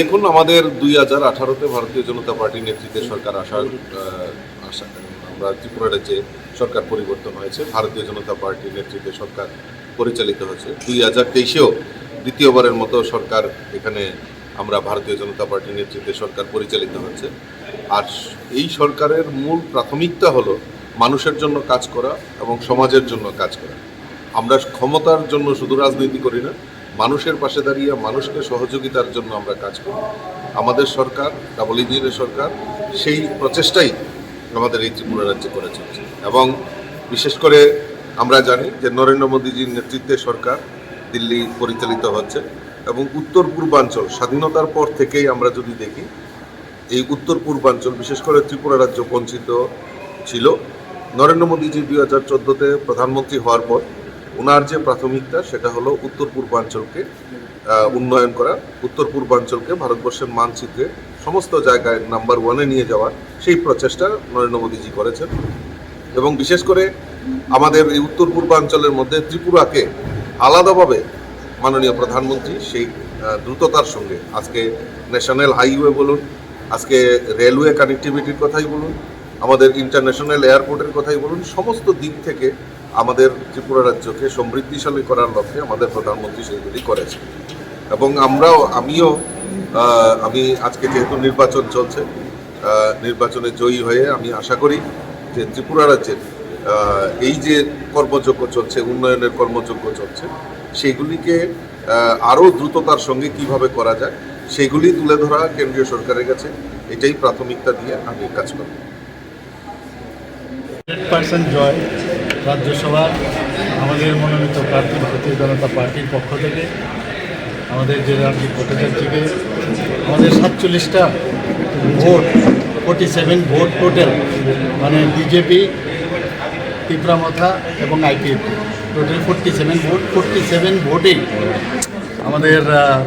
দেখুন, আমাদের 2018-তে ভারতীয় জনতা পার্টির নেতৃত্বে সরকার আসার আমরা ত্রিপুরা রাজ্যে সরকার পরিবর্তন হয়েছে। ভারতীয় জনতা পার্টির নেতৃত্বে সরকার পরিচালিত হয়েছে। 2023-এও দ্বিতীয়বারের মতো সরকার এখানে আমরা ভারতীয় জনতা পার্টির নেতৃত্বে সরকার পরিচালিত হচ্ছে। আর এই সরকারের মূল প্রাথমিকতা হলো মানুষের জন্য কাজ করা এবং সমাজের জন্য কাজ করা। আমরা ক্ষমতার জন্য শুধু রাজনীতি করি না, মানুষের পাশে দাঁড়িয়ে মানুষকে সহযোগিতার জন্য আমরা কাজ করি। আমাদের সরকার, ডাবল ইঞ্জিনের সরকার, সেই প্রচেষ্টাই আমাদের এই ত্রিপুরা রাজ্যে করে চলছে। এবং বিশেষ করে আমরা জানি যে নরেন্দ্র মোদীজির নেতৃত্বে সরকার দিল্লি পরিচালিত হচ্ছে এবং উত্তর পূর্বাঞ্চল স্বাধীনতার পর থেকেই আমরা যদি দেখি, এই উত্তর পূর্বাঞ্চল বিশেষ করে ত্রিপুরা রাজ্য বঞ্চিত ছিল। নরেন্দ্র মোদীজি 2014-তে প্রধানমন্ত্রী হওয়ার পর ওনার যে প্রাথমিকতা সেটা হলো উত্তর পূর্বাঞ্চলকে উন্নয়ন করা, উত্তর পূর্বাঞ্চলকে ভারতবর্ষের মানচিত্রে সমস্ত জায়গায় নাম্বার 1-এ নিয়ে যাওয়ার সেই প্রচেষ্টা নরেন্দ্র মোদীজি করেছেন। এবং বিশেষ করে আমাদের এই উত্তর পূর্বাঞ্চলের মধ্যে ত্রিপুরাকে আলাদাভাবে মাননীয় প্রধানমন্ত্রী সেই দ্রুততার সঙ্গে আজকে ন্যাশনাল হাইওয়ে বলুন, আজকে রেলওয়ে কানেক্টিভিটির কথাই বলুন, আমাদের ইন্টারন্যাশনাল এয়ারপোর্টের কথাই বলুন, সমস্ত দিক থেকে আমাদের ত্রিপুরা রাজ্যকে সমৃদ্ধিশালী করার লক্ষ্যে আমাদের প্রধানমন্ত্রী সেইগুলি করেছে। এবং আমি আজকে যেহেতু নির্বাচন চলছে, নির্বাচনে জয়ী হয়ে আমি আশা করি যে ত্রিপুরা রাজ্যের এই যে কর্মযজ্ঞ চলছে, উন্নয়নের কর্মযজ্ঞ চলছে, সেইগুলিকে আরও দ্রুততার সঙ্গে কিভাবে করা যায় সেইগুলি তুলে ধরা কেন্দ্রীয় সরকারের কাছে, এটাই প্রাথমিকতা দিয়ে আমি কাজ করব। 100% জয় রাজ্যসভার আমাদের মনোনীত প্রার্থী ভারতীয় জনতা পার্টির পক্ষ থেকে আমাদের জেলার ভট্টাচার্যকে আমাদের 47টা ভোট, 47 ভোট টোটাল, মানে বিজেপি, তীব্রামথা এবং আইপিএফটি টোটাল 47 ভোটেই আমাদের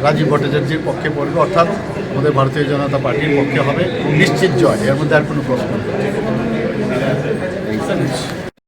রাজীব ভট্টাচার্যের পক্ষে পড়বে, অর্থাৎ আমাদের ভারতীয় জনতা পার্টির পক্ষে হবে নিশ্চিত জয়, এর মধ্যে আর কোনো প্রশ্ন নেই।